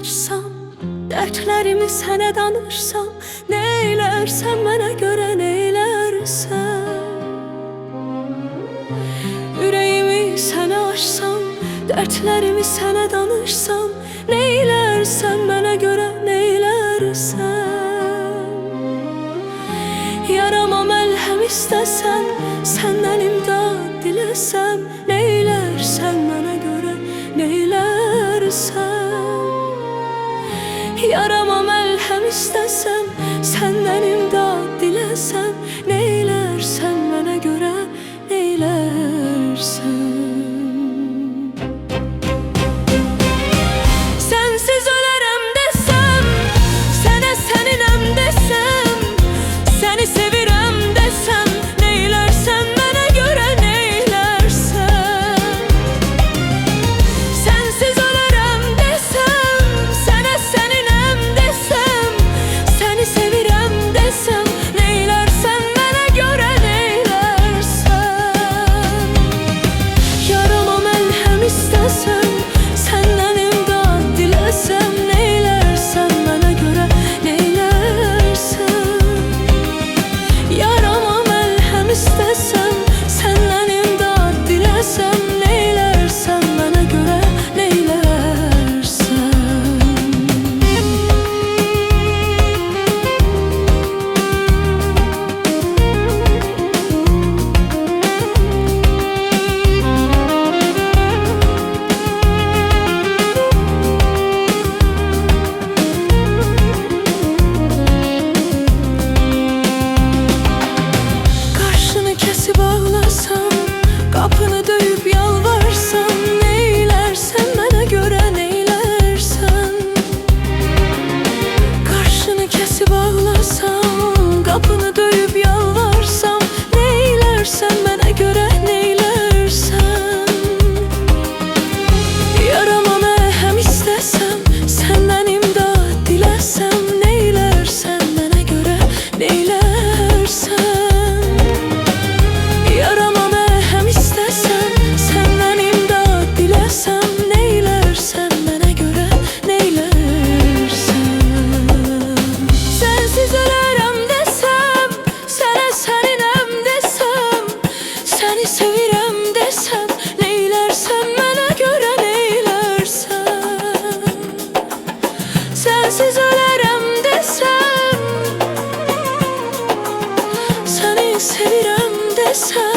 açsam, dertlerimi sənə danışsam, neylərsən mənə görə, neylərsən? Ürəyimi sənə açsam, dertlerimi sənə danışsam, neylərsən mənə görə, neylərsən? Yarama məlhəm istəsən, səndən imdad diləsəm, neylərsən mənə görə, neylərsən? Yarama məlhəm istəsəm, səndən imdad diləsəm, neylərsən mənə görə, neylərsən? Kapını döyüp yalvarsam, neylersen bana göre, neylersen? Karşını kesip ağlasam, kapını döyüp yalvarsam, neylersen bana göre, neylersen? Yarama merhem istesem, senden imdad dilesem, neylersen bana göre, neylersen? Seni sevirem desem, neylersen bana göre, neylersen? Sensiz ölerem desem, seni sevirem desem,